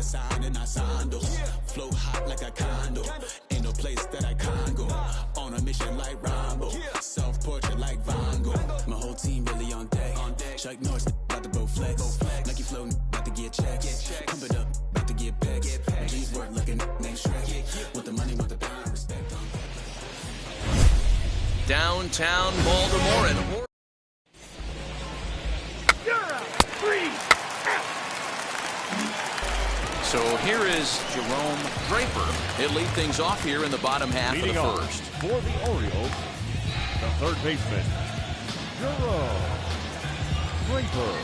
a sign and I sandals. Flow hot like a condo. Ain't no place that I can't go. On a mission like Rambo. Self-portrait like Van Gogh. My whole team really on deck. Chuck Norris about to blow flex. Nike floating, about to get checks. Pump it up, about to get pegs. My jeans work looking name Shrek. Want the money, want the pound, respect. Downtown Baltimore and so here is Jerome Draper. He'll lead things off here in the bottom half of the first. For the Orioles, the third baseman, Jerome Draper.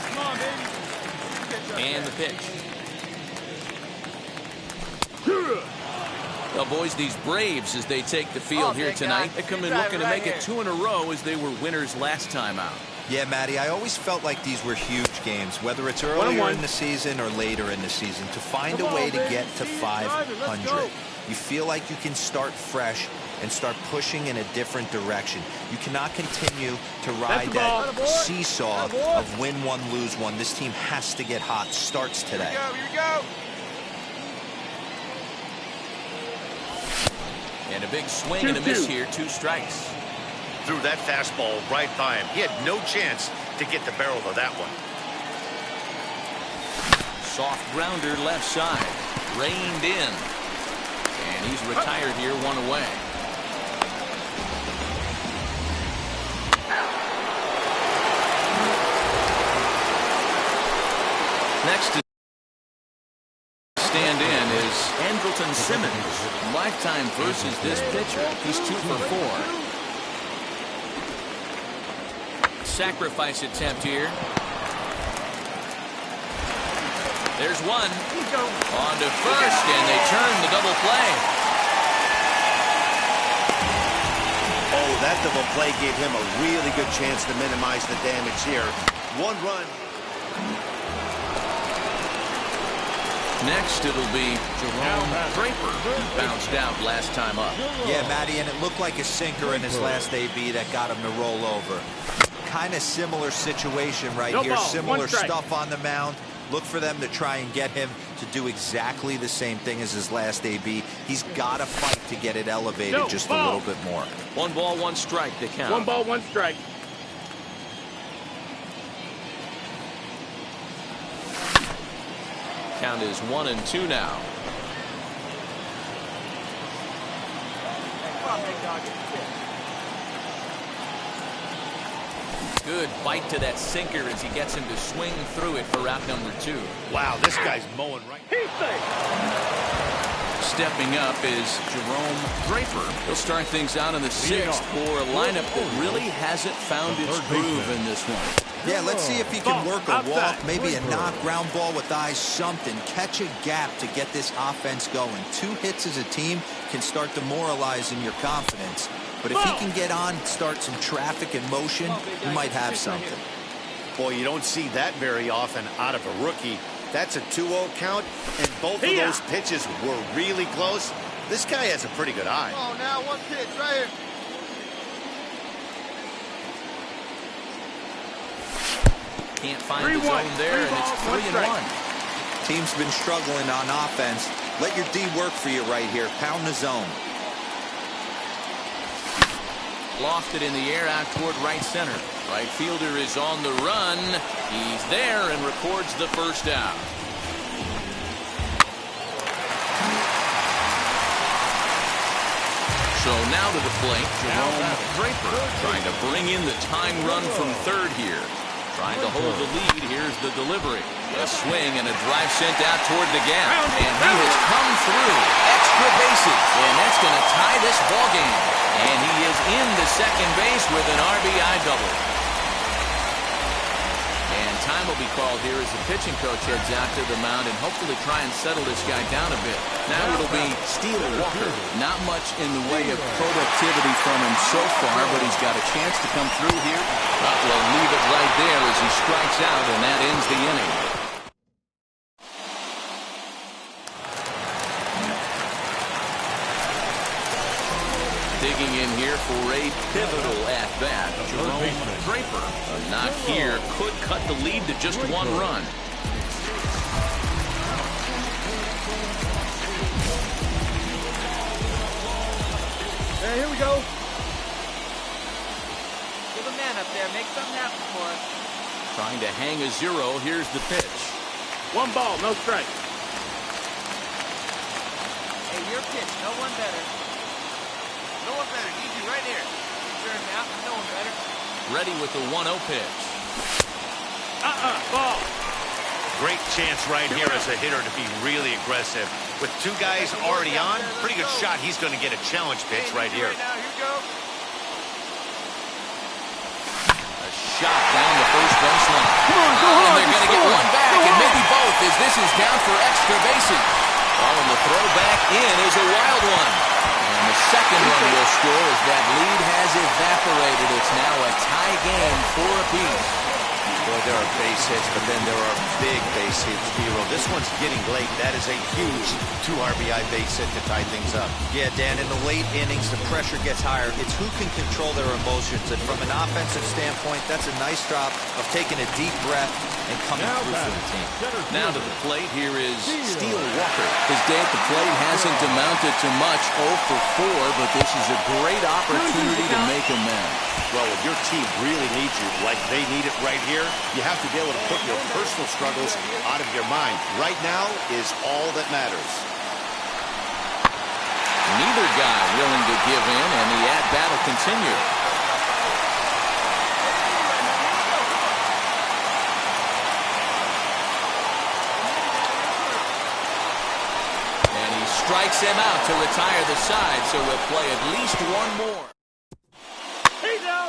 Come on, baby. And the pitch. Well, boys, these Braves, as they take the field here tonight, they come in looking to make it 2 in a row as they were winners last time out. Yeah, Matty, I always felt like these were huge games, whether it's earlier in the season or later in the season, to find a way to get to 500. You feel like you can start fresh and start pushing in a different direction. You cannot continue to ride that seesaw of win one, lose one. This team has to get hot. Starts today. Here we go. And a big swing and a miss here, 2 strikes. Threw that fastball right by him. He had no chance to get the barrel of that one. Soft grounder left side. Reined in. And he's retired here, 1 away. Next to stand in is Andrelton Simmons. Lifetime versus this pitcher. He's 2 for 4. Sacrifice attempt here. There's one. On to first, and they turn the double play. Oh, that double play gave him a really good chance to minimize the damage here. 1 run. Next, it'll be Jerome Draper. He bounced out last time up. Yeah, Matty, and it looked like a sinker in his last AB that got him to roll over. Kind of similar situation right here. Similar stuff on the mound. Look for them to try and get him to do exactly the same thing as his last AB. He's got to fight to get it elevated just a little bit more. 1 ball, 1 strike to count. 1 ball, 1 strike. Count is 1-2 now. Good bite to that sinker as he gets him to swing through it for out number 2. Wow, this guy's mowing right. Stepping up is Jerome Draper. He'll start things out in the 6th for a lineup that really hasn't found its groove in this one. Yeah, let's see if he can work a walk, maybe a knock, ground ball with eyes, something. Catch a gap to get this offense going. 2 hits as a team can start demoralizing your confidence. But if he can get on, start some traffic and motion, he might have something. Boy, you don't see that very often out of a rookie. That's a 2-0 count, and both of those pitches were really close. This guy has a pretty good eye. Oh, now 1 pitch right here. Can't find the zone there, and it's 3-1. Team's been struggling on offense. Let your D work for you right here. Pound the zone. Lofted in the air out toward right center. Right fielder is on the run. He's there and records the first out. So now to the plate, Jerome Draper trying to bring in the tying run from third here. Trying to hold the lead. Here's the delivery. A swing and a drive sent out toward the gap. And he has come through. Extra bases. And that's going to tie this ball game. And he is into second base with an RBI double. And time will be called here as the pitching coach heads out to the mound and hopefully try and settle this guy down a bit. Now it'll be Steele Walker. Not much in the way of productivity from him so far, but he's got a chance to come through here. We'll leave it right there as he strikes out, and that ends the inning. Digging in here for a pivotal at-bat. Jerome Draper. A knock here could cut the lead to just one run. Here we go. Give a man up there. Make something happen for us. Trying to hang a zero. Here's the pitch. 1 ball, no strike. Hey, your pitch. No one better. No one better. Easy right here. Your turn now. No one better. Ready with the 1-0 pitch. Ball. Great chance right here as a hitter to be really aggressive. With 2 guys already on, pretty good shot. He's going to get a challenge pitch right here. Now, here you go. A shot down the first baseline. And they're going to get one back, and maybe both, as this is down for extra bases. Oh, and the throw back in is a wild one. And the second one will score as that lead has evaporated. It's now a tie game, 4 apiece. Boy, there are base hits, but then there are big base hits, Hero. This one's getting late. That is a huge 2 RBI base hit to tie things up. Yeah, Dan, in the late innings, the pressure gets higher. It's who can control their emotions. And from an offensive standpoint, that's a nice job of taking a deep breath and coming through for the team. Now to the plate, here is Steele Walker. His day at the plate hasn't amounted to much, 0 for 4, but this is a great opportunity to make amends. Well, when your team really needs you, like they need it right here, you have to be able to put your personal struggles out of your mind. Right now is all that matters. Neither guy willing to give in, and the at-bat will continue. And he strikes him out to retire the side, so we'll play at least one more. He's out.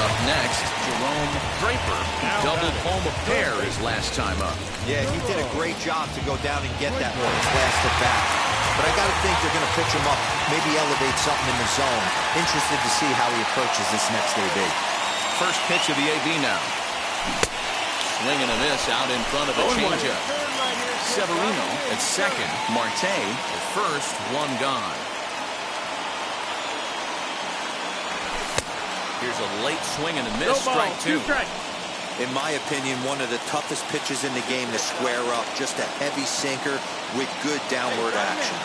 Up next, Jerome Draper. Doubled home a pair his last time up. Yeah, he did a great job to go down and get that one his last at bat. But I got to think they're going to pitch him up, maybe elevate something in the zone. Interested to see how he approaches this next AB. First pitch of the AB now. Swing and a miss out in front of a changeup. Severino at second. Marte at first, 1 gone. Here's a late swing and a miss. Strike 2. In my opinion, one of the toughest pitches in the game to square up. Just a heavy sinker with good downward action.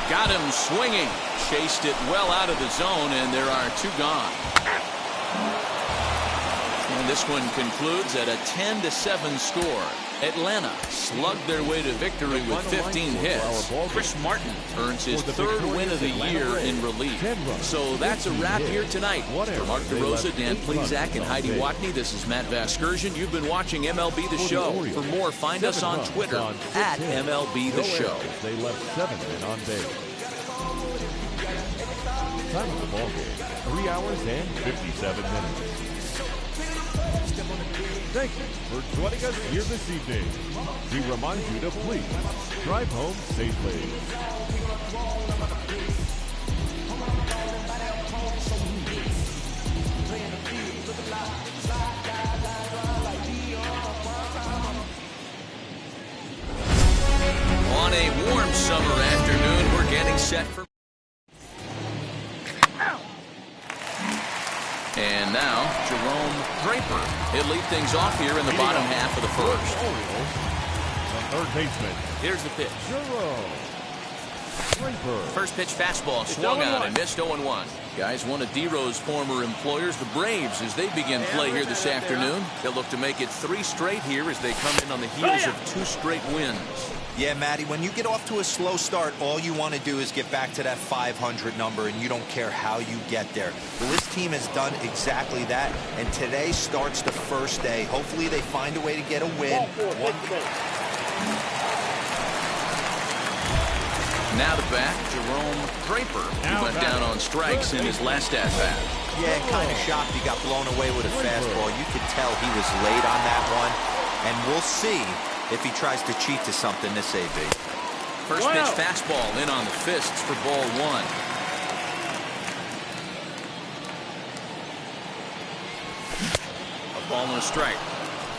Got him swinging. Chased it well out of the zone, and there are 2 gone. And this one concludes at a 10-7 score. Atlanta slugged their way to victory with 15 hits. Chris Martin earns his 3rd win of the year in relief. So that's a wrap here tonight. For Mark DeRosa, Dan Plezak, and Heidi Watney, this is Matt Vasgersian. You've been watching MLB The Show. For more, find us on Twitter at MLB The Show. They left 7 men on base. Time of the ball game, 3 hours and 57 minutes. Thank you for joining us here this evening. We remind you to please drive home safely. On a warm summer afternoon, we're getting set for... And now, Jerome Draper. He'll lead things off here in the bottom half of the first. The third baseman. Here's the pitch. Jerome Draper. First pitch fastball swung on and missed 0-1. Guys, one of D-Rose former employers, the Braves, as they begin play here this afternoon. They'll look to make it 3 straight here as they come in on the heels of 2 straight wins. Yeah, Matty, when you get off to a slow start, all you want to do is get back to that 500 number, and you don't care how you get there. Well, this team has done exactly that, and today starts the first day. Hopefully they find a way to get a win. Now to bat, Jerome Draper. He went down on strikes in his last at-bat. Yeah, kind of shocked he got blown away with a fastball. You could tell he was late on that one, and we'll see if he tries to cheat to something this AB. First pitch fastball in on the fists for ball 1. A ball and a strike.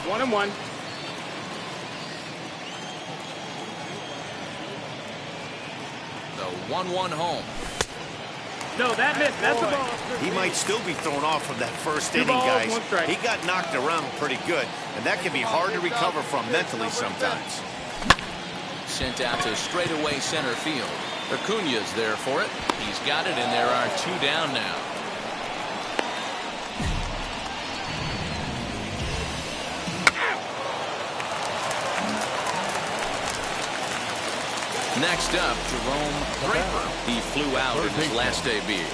1-1. 1-1 home. No, that missed. That's the ball. He might still be thrown off from that first inning, guys. He got knocked around pretty good, and that can be hard to recover from mentally sometimes. Sent out to straightaway center field. Acuña's there for it. He's got it, and there are 2 down now. Next up, Jerome Draper. He flew out in his last debut.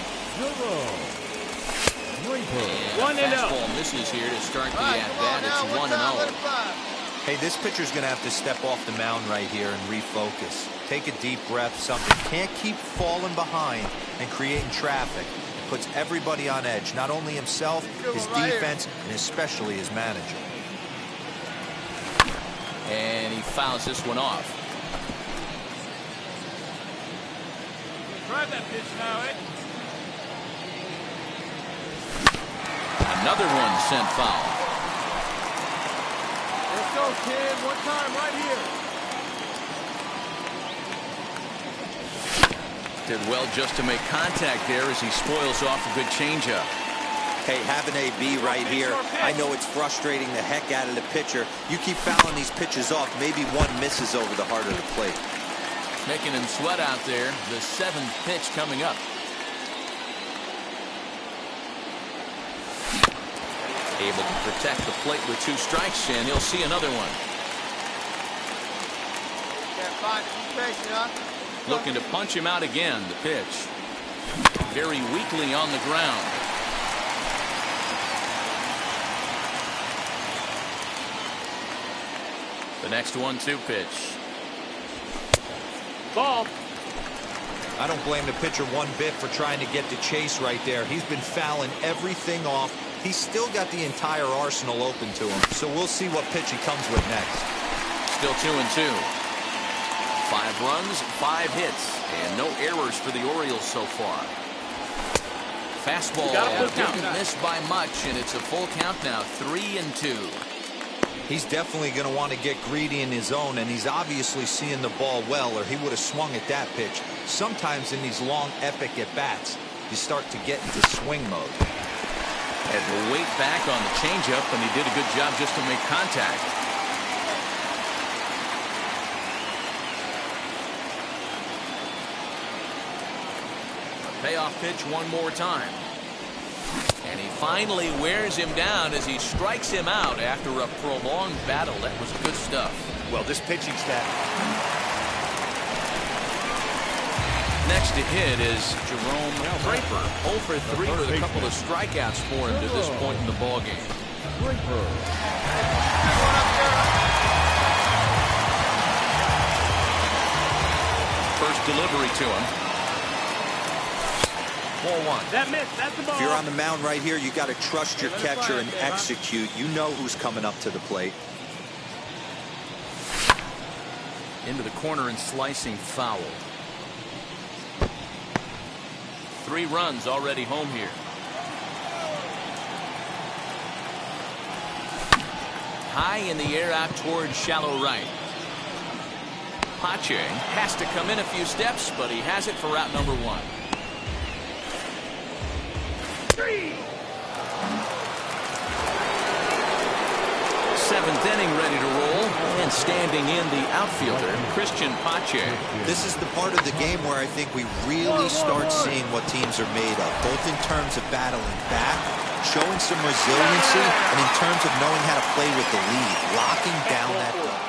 One and out. Fastball misses here to start the at-bat. It's 1-0. Hey, this pitcher's going to have to step off the mound right here and refocus. Take a deep breath, something. Can't keep falling behind and creating traffic. It puts everybody on edge, not only himself, his defense, and especially his manager. And he fouls this one off. Drive that pitch now, Ed. Another one sent foul. Let's go, kid. One time right here. Did well just to make contact there as he spoils off a good changeup. Hey, have an AB right here. I know it's frustrating the heck out of the pitcher. You keep fouling these pitches off, maybe one misses over the heart of the plate. Making him sweat out there. The 7th pitch coming up. Able to protect the plate with 2 strikes, and he'll see another one. Looking to punch him out again. The pitch. Very weakly on the ground. The next 1-2 pitch. Ball. I don't blame the pitcher one bit for trying to get the chase right there. He's been fouling everything off. He's still got the entire arsenal open to him. So we'll see what pitch he comes with next. Still 2-2. 5 runs, 5 hits, and no errors for the Orioles so far. Fastball didn't miss by much, and it's a full count now, 3-2. He's definitely going to want to get greedy in his zone, and he's obviously seeing the ball well, or he would have swung at that pitch. Sometimes in these long, epic at-bats, you start to get into swing mode. Had to wait back on the changeup, and he did a good job just to make contact. A payoff pitch one more time. And he finally wears him down as he strikes him out after a prolonged battle. That was good stuff. Well, this pitching staff. Next to hit is Jerome Draper. 0 for 3 with a couple of strikeouts for him to this point in the ballgame. First delivery to him. 4-1. That missed. That's the ball. If you're on the mound right here, you got to trust your catcher and execute. You know who's coming up to the plate. Into the corner and slicing foul. 3 runs already home here. High in the air out towards shallow right. Pache has to come in a few steps, but he has it for route number 1. 7th inning ready to roll, and standing in the outfielder, Christian Pache. This is the part of the game where I think we really start seeing what teams are made of, both in terms of battling back, showing some resiliency, and in terms of knowing how to play with the lead, locking down that goal.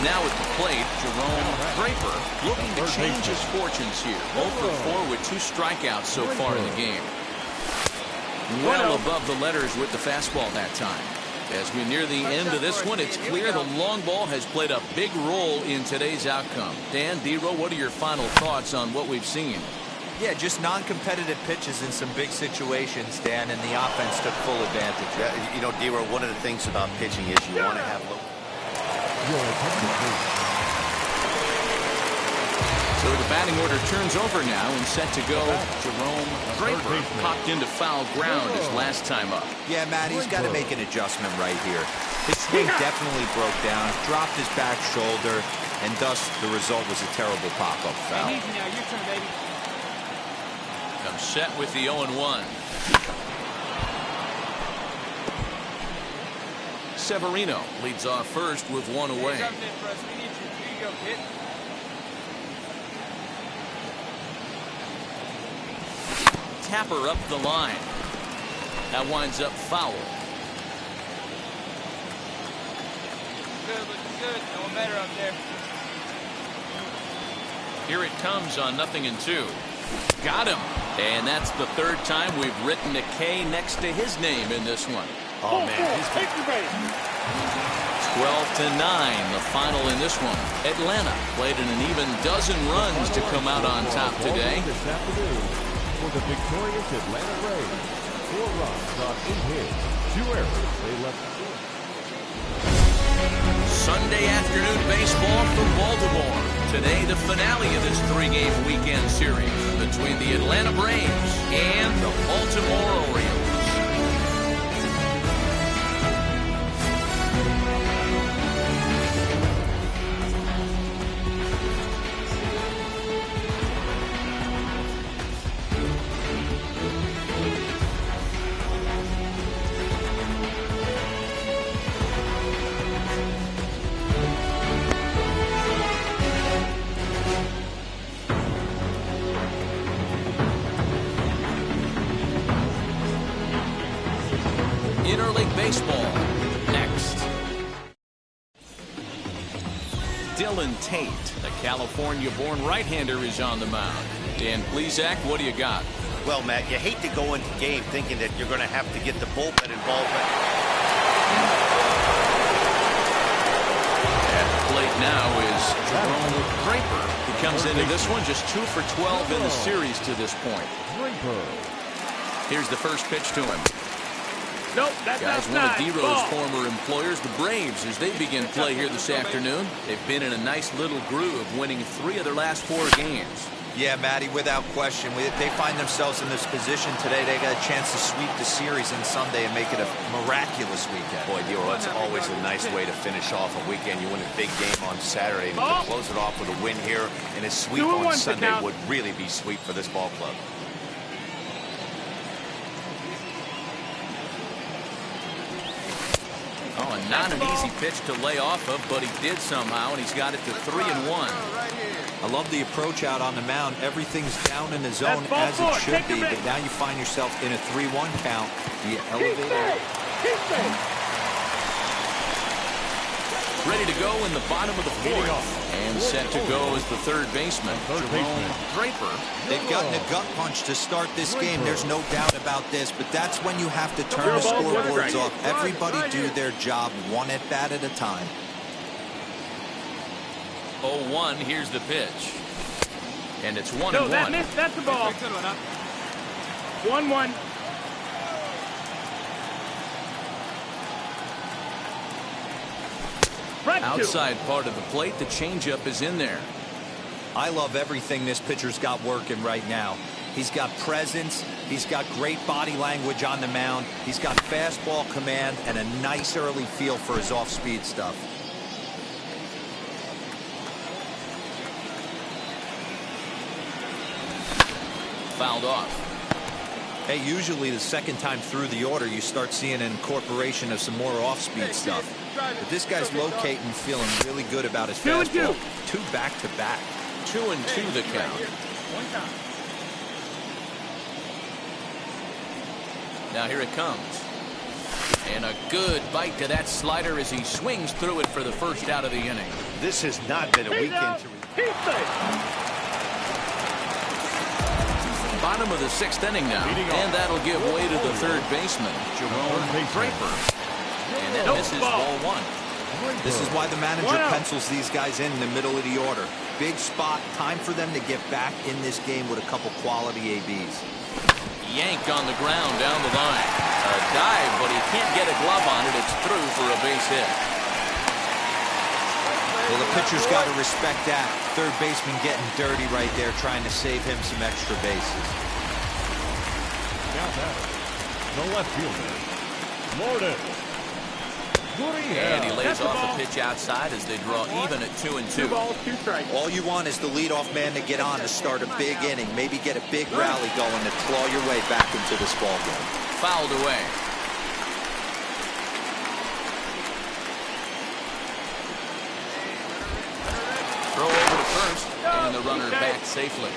Now at the plate, Jerome Draper looking to change his fortunes here. 0 for 4 with 2 strikeouts so far in the game. Well above the letters with the fastball that time. As we near the end of this one, it's clear the long ball has played a big role in today's outcome. Dan, D-Row, what are your final thoughts on what we've seen? Yeah, just non-competitive pitches in some big situations, Dan, and the offense took full advantage. Yeah, you know, D-Row, one of the things about pitching is you want to have So the batting order turns over now and set to go. Jerome Draper popped into foul ground his last time up. Yeah, Matt, he's got to make an adjustment right here. His swing definitely broke down, dropped his back shoulder, and thus the result was a terrible pop-up foul. Easy now, your turn, baby. I'm set with the 0-1. Severino leads off first with one away. Here you go, kid. Tapper up the line. That winds up foul. Good, looking good. No one better up there. Here it comes on 0-2. Got him. And that's the third time we've written a K next to his name in this one. Oh, man. He's Take your base. 12-9, the final in this one. Atlanta played in an even dozen runs to come out on top today. This afternoon for the victorious Atlanta Braves. 4 runs on 8 hits, 2 errors. They left the field. Sunday afternoon baseball from Baltimore. Today, the finale of this 3-game weekend series between the Atlanta Braves and the Baltimore Orioles. Interleague baseball next. Dylan Tate, the California-born right-hander, is on the mound. Dan Plesac, what do you got? Well, Matt, you hate to go into the game thinking that you're going to have to get the bullpen involved. At the plate now is Jerome Draper. He comes into this one just 2 for 12 in the series to this point. Here's the first pitch to him. Nope, that's Guys, one of outside. D-Rose Ball. former employers, the Braves, as they begin play here this afternoon. They've been in a nice little groove, winning 3 of their last 4 games. Yeah, Matty, without question. They find themselves in this position today. They got a chance to sweep the series on Sunday and make it a miraculous weekend. Boy, D-Rose, it's always a nice way to finish off a weekend. You win a big game on Saturday, and to close it off with a win here and a sweep on Sunday would really be sweet for this ball club. Oh, and not an easy pitch to lay off of, but he did somehow, and he's got it to 3-1. I love the approach out on the mound. Everything's down in the zone as it should be, but now you find yourself in a 3-1 count. You elevate it. Ready to go in the bottom of the 4th. And set to go as the third baseman, Jerome Draper. They've gotten a gut punch to start this game. There's no doubt about this, but that's when you have to turn the scoreboards off. Everybody do their job one at bat at a time. 0-1, here's the pitch. And it's 1-1. No, that missed. That's the ball. 1-1. Outside part of the plate, the changeup is in there. I love everything this pitcher's got working right now. He's got presence. He's got great body language on the mound. He's got fastball command and a nice early feel for his off-speed stuff. Fouled off. Hey, usually the second time through the order, you start seeing an incorporation of some more off-speed stuff. But this guy's locating, feeling really good about his fastball. 2 back-to-back. 2-2 the count. Now here it comes. And a good bite to that slider as he swings through it for the first out of the inning. This has not been a weekend to... Bottom of the 6th inning now, and that'll give way to the third baseman, Jerome Draper. And that misses ball 1. This is why the manager pencils these guys in the middle of the order. Big spot, time for them to get back in this game with a couple quality ABs. Yank on the ground down the line. A dive, but he can't get a glove on it. It's through for a base hit. Well, the pitcher's got to respect that. Third baseman getting dirty right there, trying to save him some extra bases. Now batter, the left fielder, Morton. And he lays off the pitch outside as they draw even at 2-2. 2 balls, 2 strikes. All you want is the leadoff man to get on to start a big inning, maybe get a big rally going to claw your way back into this ball game. Fouled away. Throw over to first, and the runner back safely.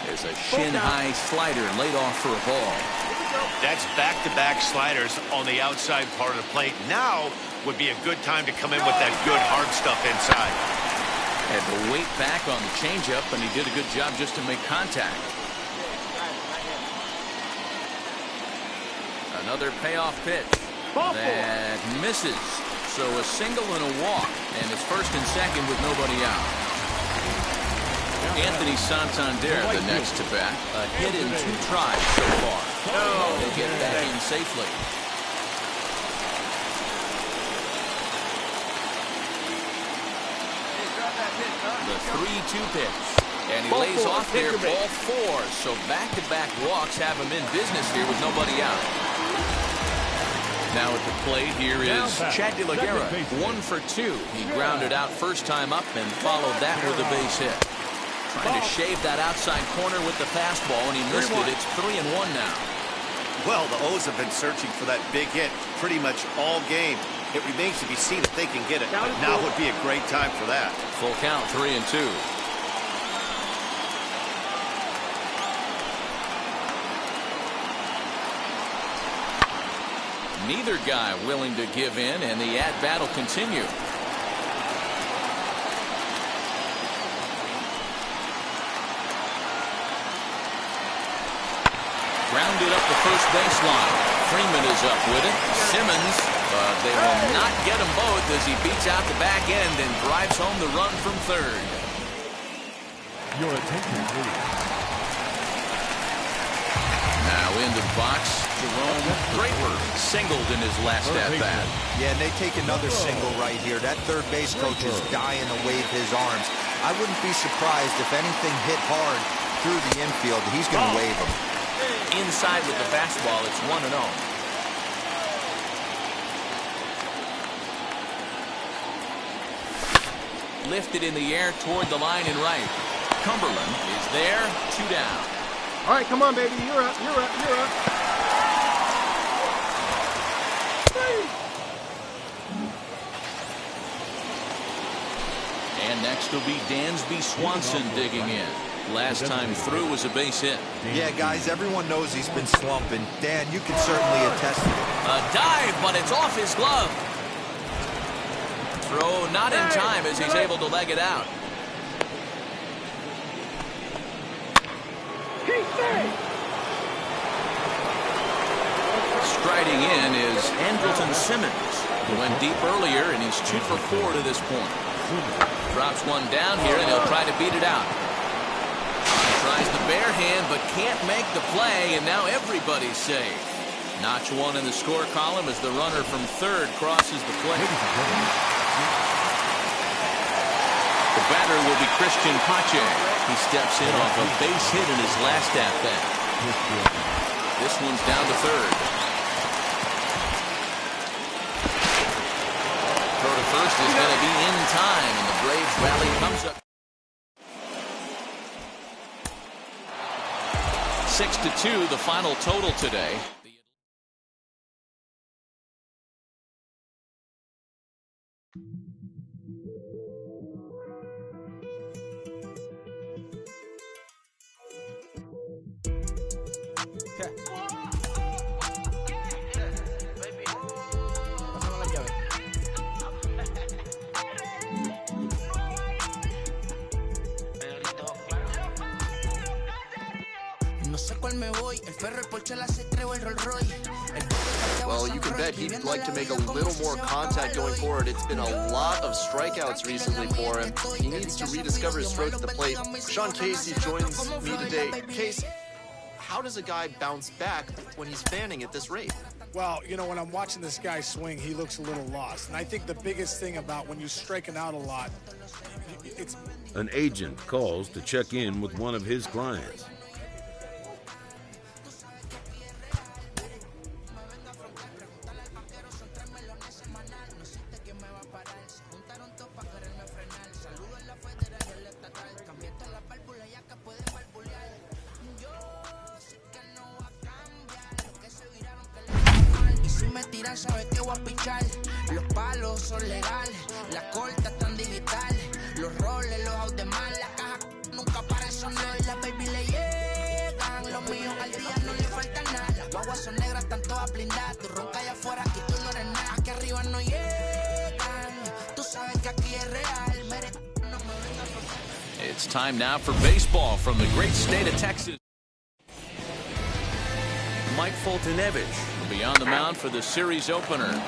There's a shin-high slider laid off for a ball. That's back-to-back sliders on the outside part of the plate. Now would be a good time to come in with that good hard stuff inside. Had to wait back on the changeup, and he did a good job just to make contact. Another payoff pitch. That misses. So a single and a walk, and it's first and second with nobody out. Anthony Santander, the next to bat. A hit in 2 tries so far. They get back in safely. The 3-2 pitch. And he lays off there, ball 4. So back-to-back walks have him in business here with nobody out. Now at the plate, here is Chad De La Guerra, 1 for 2. He grounded out first time up and followed that with a base hit. Trying to shave that outside corner with the fastball, and he missed it. It's 3-1 now. Well, the O's have been searching for that big hit pretty much all game. It remains to be seen if they can get it, but now would be a great time for that. Full count, 3-2. Neither guy willing to give in, and the at-bat will continue. Grounded up the first baseline. Freeman is up with it. Simmons, but they will not get them both as he beats out the back end and drives home the run from third. Your attention, please. Now into the box, Jerome Draper singled in his last at-bat. Yeah, and they take another single right here. That third base coach is dying to wave his arms. I wouldn't be surprised if anything hit hard through the infield. He's going to wave them. Inside with the fastball, it's 1-0. Lifted in the air toward the line and right. Cumberland is there, 2 down. All right, come on, baby. You're up. You're up. You're up. And next will be Dansby Swanson digging in. Last time through was a base hit. Yeah, guys, everyone knows he's been slumping. Dan, you can certainly attest to it. A dive, but it's off his glove. Throw not in time as he's able to leg it out. Striding in is Andrelton Simmons, who went deep earlier, and he's 2 for 4 to this point. Drops one down here, and he'll try to beat it out. Tries the bare hand, but can't make the play, and now everybody's safe. Notch 1 in the score column as the runner from third crosses the plate. The batter will be Christian Pache. He steps in off a base hit in his last at-bat. This one's down to third. Throw to first is going to be in time, and the Braves rally comes up. 6-2, the final total today. Well, you can bet he'd like to make a little more contact going forward. It's been a lot of strikeouts recently for him. He needs to rediscover his throw to the plate. Sean Casey joins me today. Case, how does a guy bounce back when he's fanning at this rate? Well, you know, when I'm watching this guy swing, he looks a little lost. And I think the biggest thing about when you're striking out a lot, it's An agent calls to check in with one of his clients. Sabe que voy a pichar. Los palos son legales, las cortas están digitales. Los roles, los autos de mal, la caja nunca para sonar. Las baby le llegan, los míos al día no le falta nada. Las guaguas son negras, están todas blindadas. Tú roncas allá afuera y tú no eres nada. Aquí arriba no llegan, tú sabes que aquí es real. No me vengas por... It's time now for baseball from the great state of Texas. Mike Foltynewicz will be on the mound for the series opener.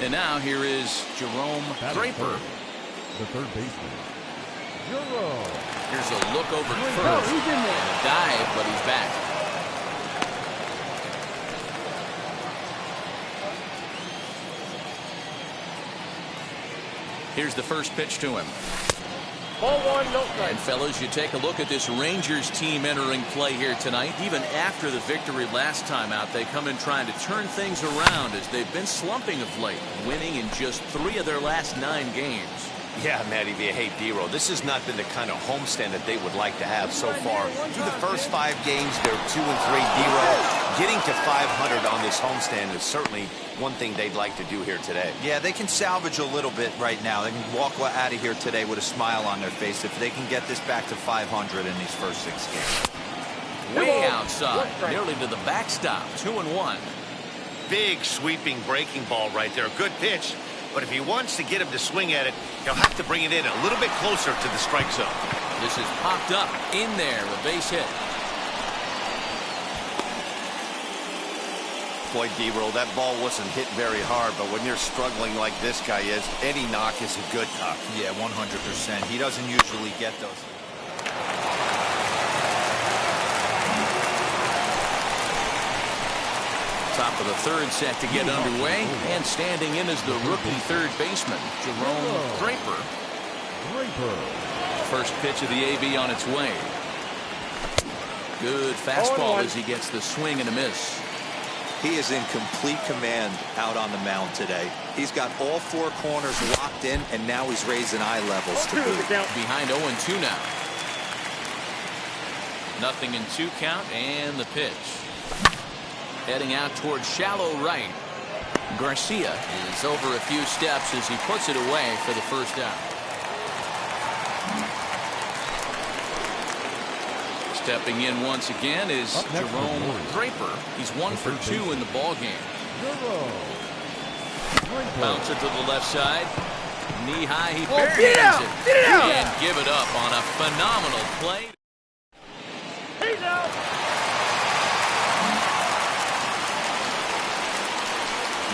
And now here is Jerome Draper. The third baseman, Jerome. Here's a look over first. He's in there. A dive, but he's back. Here's the first pitch to him. Ball one, no strike. And fellas, you take a look at this Rangers team entering play here tonight. Even after the victory last time out, they come in trying to turn things around as they've been slumping of late, winning in just 3 of their last 9 games. Yeah, Matty V. Hey, D-Roll, this has not been the kind of homestand that they would like to have so far. Through the first 5 games, they're 2-3, D-Roll. Getting to 500 on this homestand is certainly one thing they'd like to do here today. Yeah, they can salvage a little bit right now. They can walk out of here today with a smile on their face if they can get this back to 500 in these first 6 games. Way outside, nearly to the backstop, 2-1. Big sweeping breaking ball right there. Good pitch. But if he wants to get him to swing at it, he'll have to bring it in a little bit closer to the strike zone. This is popped up in there, a base hit. Boy, D-Roll, that ball wasn't hit very hard, but when you're struggling like this guy is, any knock is a good knock. Yeah, 100%. He doesn't usually get those. Top of the third set to get underway, and standing in is the rookie third baseman, Jerome Draper. First pitch of the AB on its way. Good fastball as he gets the swing and a miss. He is in complete command out on the mound today. He's got all 4 corners locked in, and now he's raising eye levels to boot. Behind 0-2 now. 0-2 count, and the pitch. Heading out towards shallow right. Garcia is over a few steps as he puts it away for the first out. Stepping in once again is Jerome Draper. He's 1 for 2 in the ball game. Bouncer to the left side. Knee high, he barehands it. And give it up on a phenomenal play. He's out.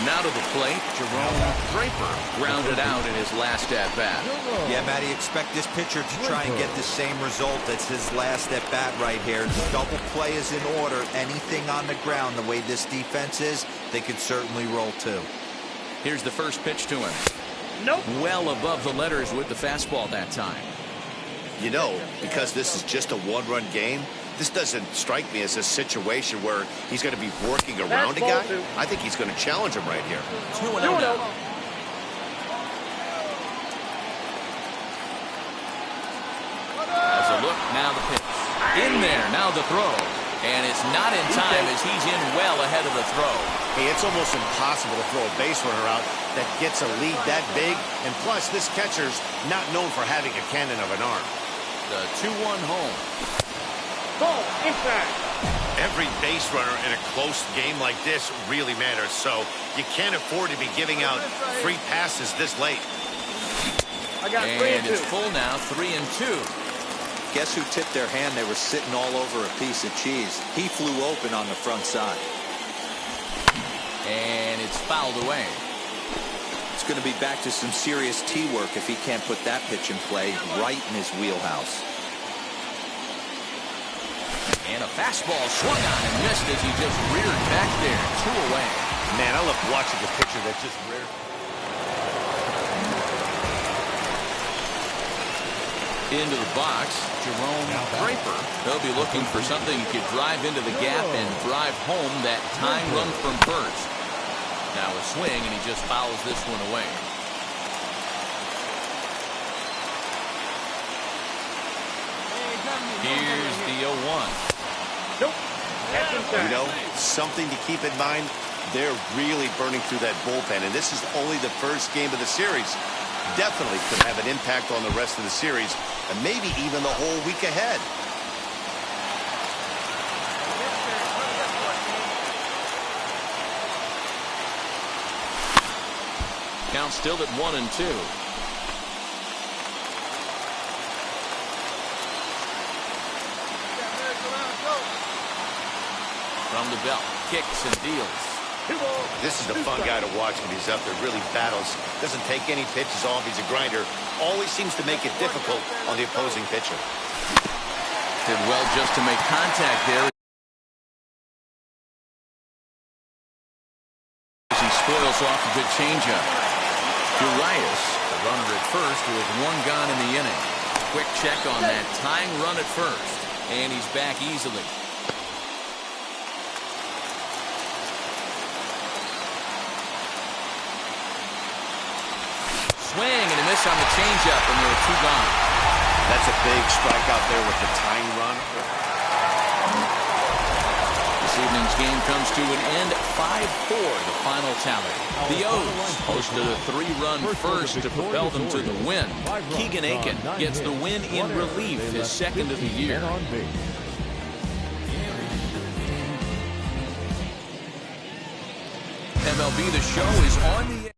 Now to the plate, Jerome Draper grounded out in his last at-bat. Yeah, Matty, expect this pitcher to try and get the same result. That's his last at-bat right here. The double play is in order. Anything on the ground, the way this defense is, they could certainly roll too. Here's the first pitch to him. Nope. Well above the letters with the fastball that time. You know, because this is just a 1-run game, this doesn't strike me as a situation where he's going to be working around a guy. I think he's going to challenge him right here. 2-0 now. As a look, now the pitch. In there, now the throw. And it's not in time as he's in well ahead of the throw. Hey, it's almost impossible to throw a base runner out that gets a lead that big. And plus, this catcher's not known for having a cannon of an arm. The 2-1 home. Ball inside. Every base runner in a close game like this really matters, so you can't afford to be giving out free passes this late. I got 3 And and 2. it's full now, 3-2. Guess who tipped their hand? They were sitting all over a piece of cheese. He flew open on the front side. And it's fouled away. It's going to be back to some serious tee work if he can't put that pitch in play right in his wheelhouse. And a fastball swung on and missed as he just reared back there. 2 away. Man, I love watching the pitcher that just reared. Into the box, Jerome Draper. They'll be looking for something he could drive into the gap and drive home that tying run from first. Now a swing, and he just fouls this one away. Here's the 0-1. Nope. You know, something to keep in mind, they're really burning through that bullpen, and this is only the first game of the series. Definitely could have an impact on the rest of the series, and maybe even the whole week ahead. Count still at 1-2. From the belt, kicks and deals. This is a fun guy to watch when he's up there, really battles. Doesn't take any pitches off. He's a grinder. Always seems to make it difficult on the opposing pitcher. Did well just to make contact there. He spoils off a good changeup. Urias, the runner at first with one gone in the inning. Quick check on that tying run at first. And he's back easily. Swing and a miss on the changeup, and there are two gone. That's a big strikeout there with the tying run. This evening's game comes to an end, 5-4, the final tally. The O's posted a 3-run first to propel them to the win. Keegan Aiken gets the win in relief, his second of the year. MLB The Show is on the air.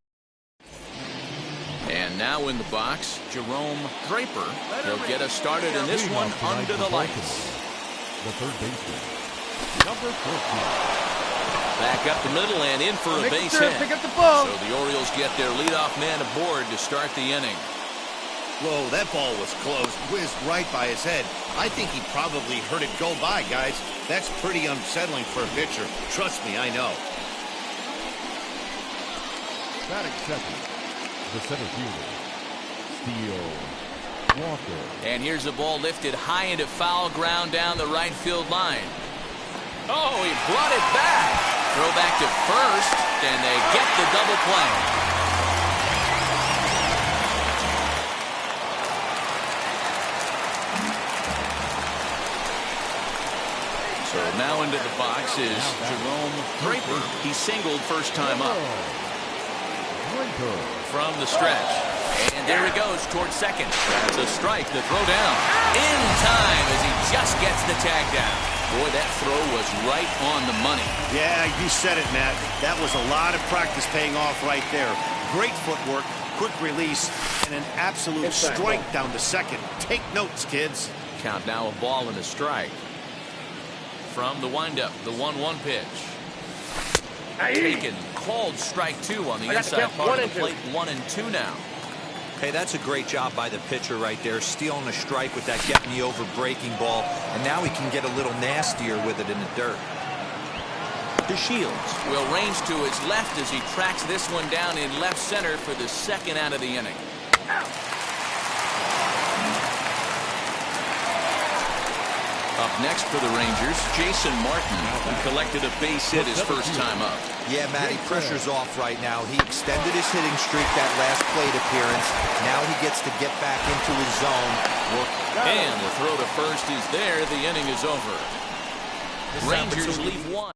And now in the box, Jerome Draper. He'll get us started in this one under the lights. The third baseman, number 14. Back up the middle and in for a base hit. Pick up the ball. So the Orioles get their leadoff man aboard to start the inning. Whoa, that ball was close. Whizzed right by his head. I think he probably heard it go by, guys. That's pretty unsettling for a pitcher. Trust me, I know. Batting second, the center fielder, Steele Walker. And here's a ball lifted high into foul ground down the right field line. Oh, he brought it back. Throw back to first, and they get the double play. So now into the box is Jerome Draper. He singled first time up. From the stretch. And there he goes towards second. That's a strike. The throw down. In time as he just gets the tag down. Boy, that throw was right on the money. Yeah, you said it, Matt. That was a lot of practice paying off right there. Great footwork, quick release, and an absolute strike down to second. Take notes, kids. Count now a ball and a strike. From the windup, the 1-1 pitch. Taken, called strike 2 on the inside part of the plate. 1-2 now. Hey, that's a great job by the pitcher right there, stealing a strike with that getting the over breaking ball, and now he can get a little nastier with it in the dirt. DeShields will range to his left as he tracks this one down in left center for the second out of the inning. Up next for the Rangers, Jason Martin, who collected a base hit his first time up. Yeah, Matty, pressure's off right now. He extended his hitting streak that last plate appearance. Now he gets to get back into his zone. And the throw to first is there. The inning is over. Rangers leave one.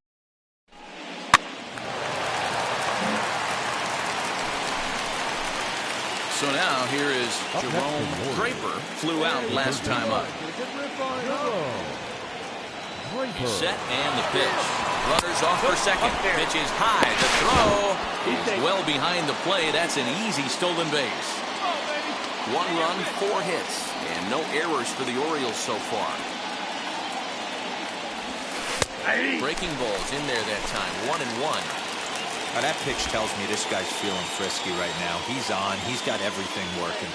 So now here is Jerome Draper. Flew out last time up. Set and the pitch. Runners off for second. Pitch is high. The throw is well behind the play. That's an easy stolen base. 1 run, 4 hits, and no errors for the Orioles so far. Breaking balls in there that time. 1-1. Now that pitch tells me this guy's feeling frisky right now. He's on. He's got everything working.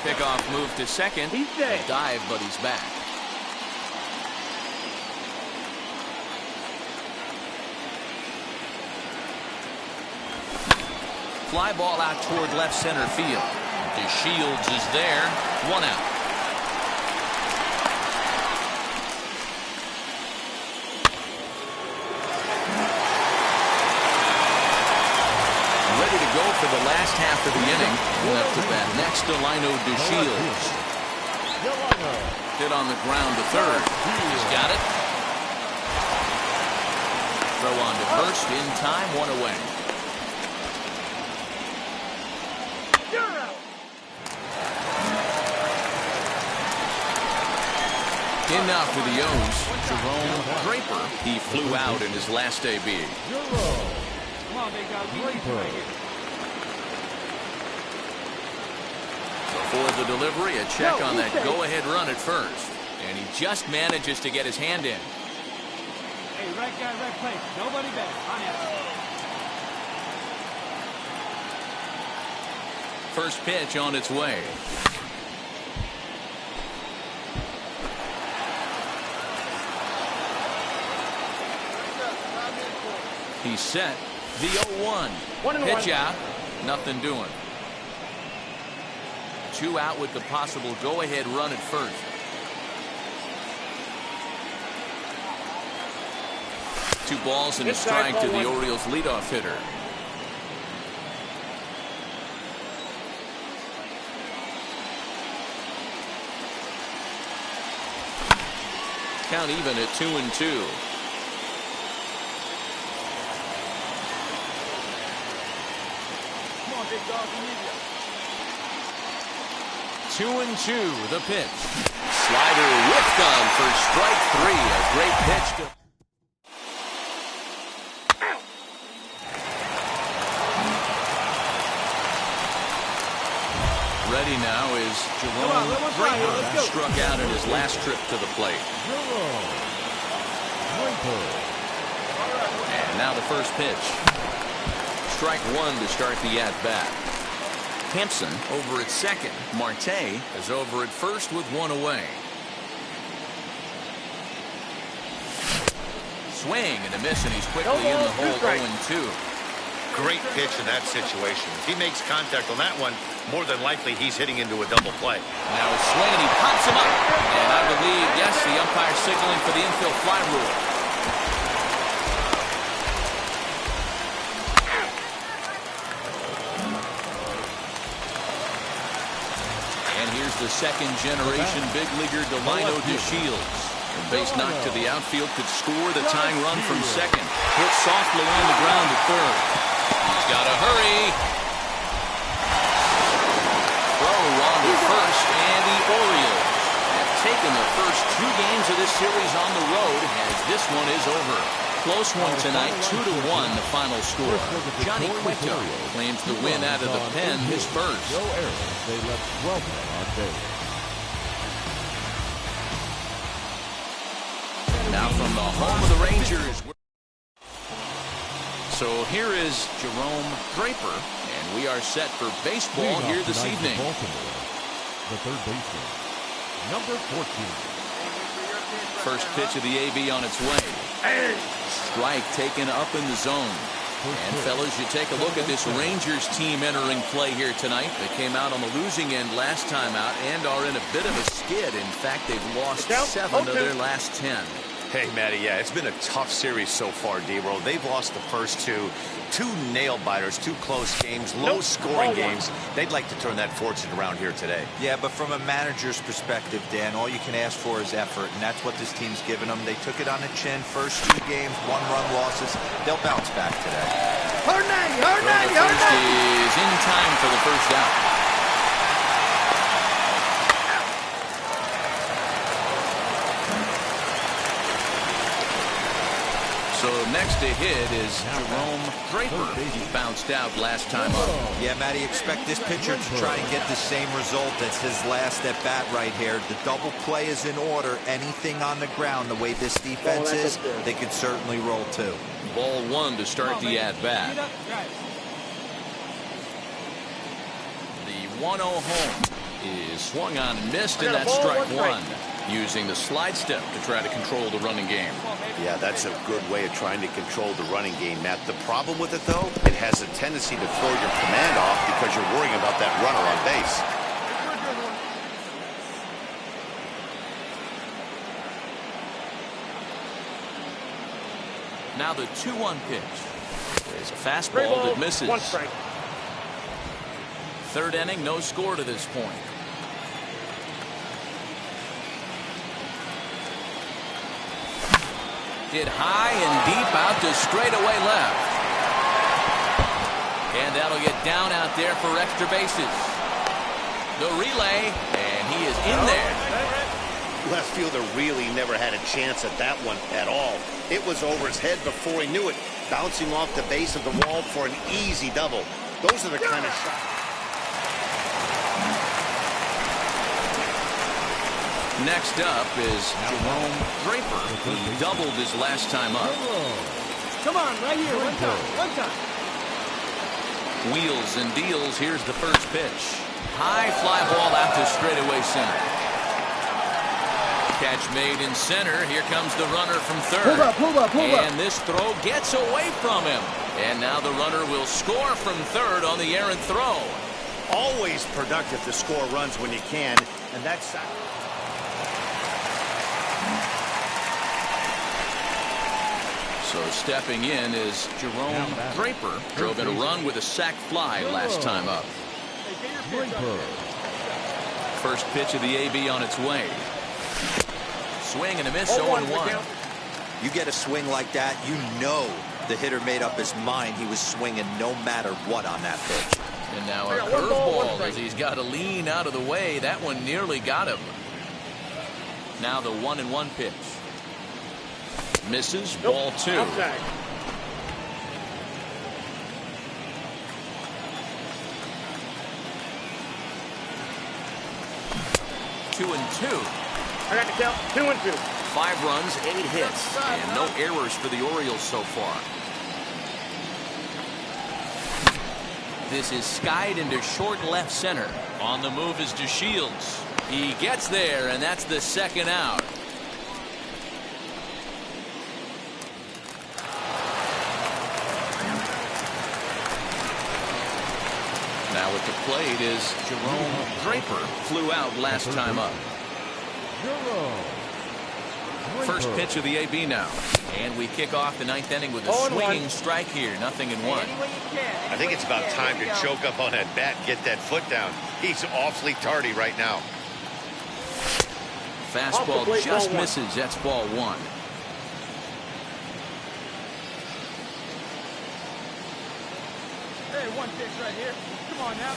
Pickoff move to second. A dive, but he's back. Fly ball out toward left center field. DeShields is there. 1 out. Ready to go for the last half of the inning. Up to bat next to Lino DeShields. Hit on the ground to third. He's got it. Throw on to first in time, 1 away. In now for the O's, Jerome Draper. He flew out in his last AB. Before the delivery, a check on that go-ahead run at first. And he just manages to get his hand in. Hey, right guy, right place. Nobody better. On it. First pitch on its way. He's set. The 0-1. Pitch out. Nothing doing. 2 out with the possible go-ahead run at first. Two balls and a strike to the Orioles leadoff hitter. Count even at 2-2. Come on, big dog. We need you. 2-2 the pitch. Slider whipped on for strike 3. A great pitch to ready now is Jerome Draper. Struck out in his last trip to the plate. And now the first pitch. Strike 1 to start the at-bat. Hampson over at second. Marte is over at first with 1 away. Swing and a miss, and he's quickly in the hole. 0-2. Great pitch in that situation. If he makes contact on that one, more than likely he's hitting into a double play. Now a swing, and he pops him up. And I believe, yes, the umpire signaling for the infield fly rule. And here's the second-generation big leaguer Delino DeShields. The base knock to the outfield could score the tying run from second. Hit softly on the ground to third. He's got to hurry. Throw on to first, and the Orioles have taken the first 2 games of this series on the road as this one is over. Close one tonight, 2-1 the final score. Johnny Cueto claims the win out of the pen his first. No errors. They left 12 men on base. Now from the home of the Rangers. So here is Jerome Draper, and we are set for baseball here this evening. Baltimore, the third baseman, number 14. First pitch of the AB on its way. Strike taken up in the zone. And fellas, you take a look at this Rangers team entering play here tonight. They came out on the losing end last time out and are in a bit of a skid. In fact, they've lost 7 of their last 10. Hey, Matty, yeah, it's been a tough series so far, D-Roll. They've lost the first 2 nail-biters, 2 close games, low-scoring games. They'd like to turn that fortune around here today. Yeah, but from a manager's perspective, Dan, all you can ask for is effort, and that's what this team's given them. They took it on the chin. First 2 games, 1-run losses. They'll bounce back today. First is in time for the first out. So next to hit is Jerome Draper. He bounced out last time up. Yeah, Matty, expect this pitcher to try and get the same result as his last at-bat right here. The double play is in order. Anything on the ground, the way this defense is, they could certainly roll 2. Ball 1 to start the at-bat. The 1-0 home is swung on and missed, and that's strike 1. Using the slide step to try to control the running game. Yeah, that's a good way of trying to control the running game, Matt. The problem with it, though, it has a tendency to throw your command off because you're worrying about that runner on base. Now the 2-1 pitch. There's a fastball that misses. 1 strike. Third inning, no score to this point. Hit high and deep out to straightaway left. And that'll get down out there for extra bases. The relay, and he is in there. Left fielder really never had a chance at that one at all. It was over his head before he knew it, bouncing off the base of the wall for an easy double. Those are the kind of shots. Next up is Jerome Draper. He doubled his last time up. Come on, right here, one time, one time. Wheels and deals. Here's the first pitch. High fly ball out to straightaway center. Catch made in center. Here comes the runner from third. Pull up. And this throw gets away from him. And now the runner will score from third on the errant throw. Always productive to score runs when you can, and that's... So stepping in is Jerome Draper. Drove in a run with a sac fly last time up. First pitch of the AB on its way. Swing and a miss, 0-1. You get a swing like that, you know the hitter made up his mind he was swinging no matter what on that pitch. And now a curveball as he's got to lean out of the way. That one nearly got him. Now the 1-1 pitch. Misses, ball 2. Outside. Two and 2. I got the count. 2 and 2. 5 runs, 8 hits, and no errors for the Orioles so far. This is skied into short left center. On the move is DeShields. He gets there, and that's the second out. Now at the plate is Jerome Draper. Flew out last time up. First pitch of the AB now. And we kick off the 9th inning with a swinging strike here. 0-1. I think it's about time to choke up on that bat and get that foot down. He's awfully tardy right now. Fastball just misses. That's ball 1. Hey, 1 pitch right here. Come on now.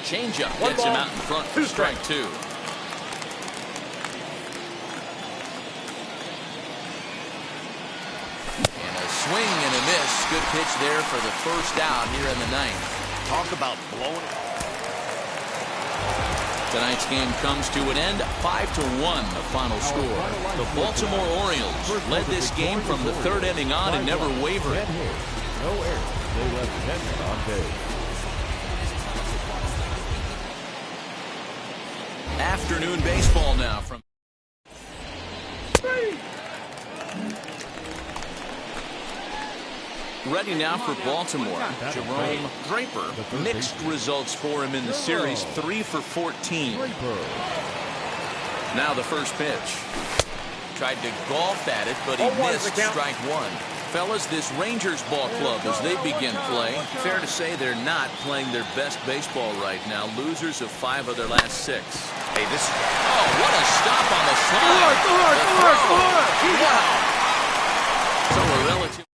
Changeup gets him out in front for strike 2. And a swing and a miss. Good pitch there for the first out here in the 9th. Talk about blowing it. Tonight's game comes to an end. 5-1 the final score. The Baltimore Orioles led this game from the 3rd inning on and never wavered. No errors. They left 10 men on base. Afternoon baseball now from ready now for Baltimore. Jerome Draper. Mixed results for him in the series. 3 for 14. Now the first pitch. Tried to golf at it, but he missed strike 1. Fellas, this Rangers ball club, as they begin play, fair to say they're not playing their best baseball right now. Losers of 5 of their last 6. Hey, this... Oh, what a stop on the slide. Wow. So a relative...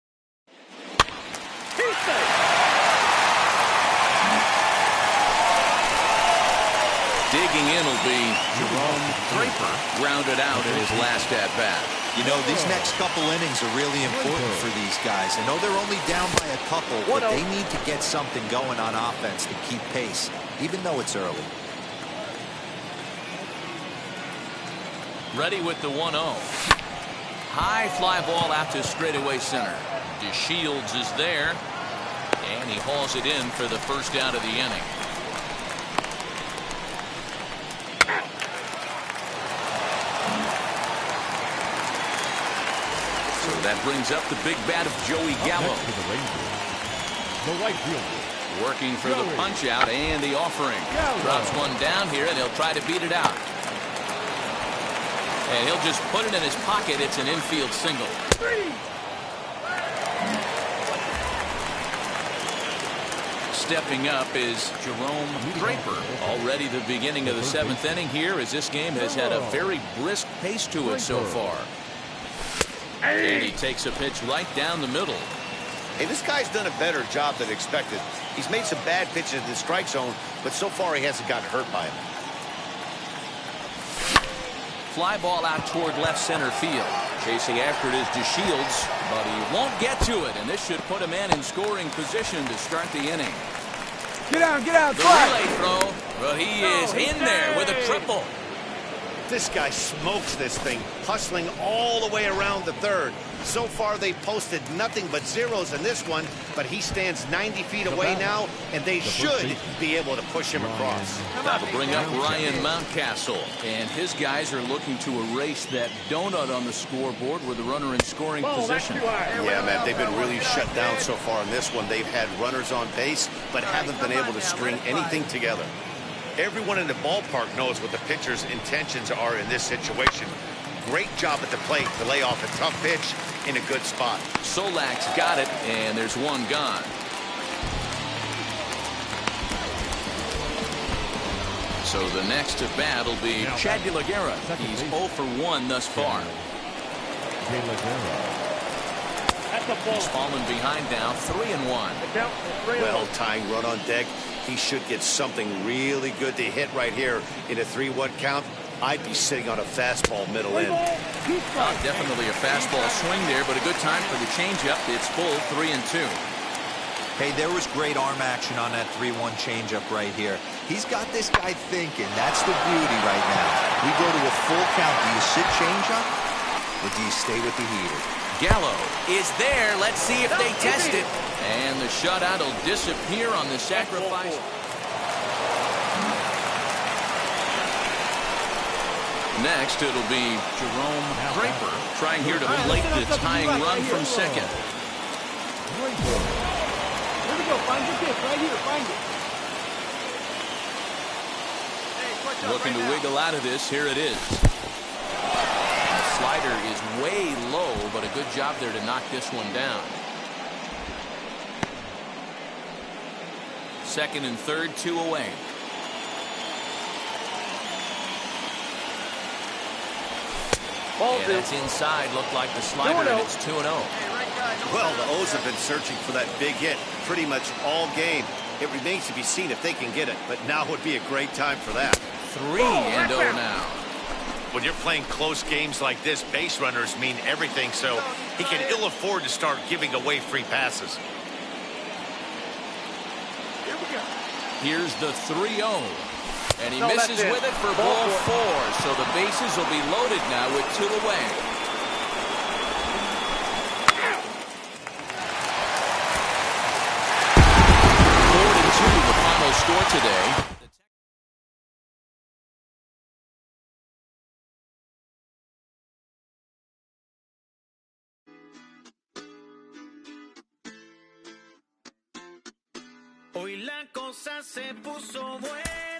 Digging in will be Jerome Draper, grounded out in his last at-bat. You know, these next couple innings are really important for these guys. I know they're only down by a couple, but they need to get something going on offense to keep pace, even though it's early. Ready with the 1-0. High fly ball out to straightaway center. DeShields is there, and he hauls it in for the first out of the inning. that brings up the big bat of Joey Gallo. Next for the Rangers, the right fielder. Working for the punch out and the offering. Drops one down here, and he'll try to beat it out. And he'll just put it in his pocket. It's an infield single. Stepping up is Jerome Draper. Already the beginning of the 7th inning here, as this game has had a very brisk pace to it so far. And he takes a pitch right down the middle. Hey, this guy's done a better job than expected. He's made some bad pitches in the strike zone, but so far he hasn't gotten hurt by him. Fly ball out toward left center field. Chasing after it is DeShields, but he won't get to it, and this should put a man in scoring position to start the inning. Get out, the relay throw, but he is in there with a triple. This guy smokes this thing, hustling all the way around the third. So far, they've posted nothing but zeros in this one, but he stands 90 feet away now, and they should be able to push him across. That'll bring up Ryan Mountcastle, and his guys are looking to erase that donut on the scoreboard with the runner in scoring position. Yeah, Matt, they've been really shut down so far in this one. They've had runners on base, but haven't been able to string anything together. Everyone in the ballpark knows what the pitcher's intentions are in this situation. Great job at the plate to lay off a tough pitch in a good spot. Solak's got it, and there's one gone. So the next to bat will be Chad De La Guerra. He's 0 for 1 thus far. He's fallen behind now, 3-1. Well, tying run on deck. He should get something really good to hit right here in a 3-1 count. I'd be sitting on a fastball middle end. Definitely a fastball swing there, but a good time for the changeup. It's full 3-2. Hey, there was great arm action on that 3-1 changeup right here. He's got this guy thinking. That's the beauty right now. We go to a full count. Do you sit changeup, or do you stay with the heater? Gallo is there. Let's see if they test it. And the shutout will disappear on the sacrifice. Next, it'll be Jerome Draper trying here to plate the tying run from second. Here we go. Find your pitch right here. Find it. Looking to wiggle out of this. Here it is. The slider is way low, but a good job there to knock this one down. Second and third, 2 away. And that's inside. Looked like the slider, and it's 2-0. Well, the O's have been searching for that big hit pretty much all game. It remains to be seen if they can get it, but now would be a great time for that. 3-0 now. When you're playing close games like this, base runners mean everything, so he can ill afford to start giving away free passes. Here's the 3-0. And he misses with it for ball 4. So the bases will be loaded now with 2 away. The final score today. Hoy la cosa se puso buena.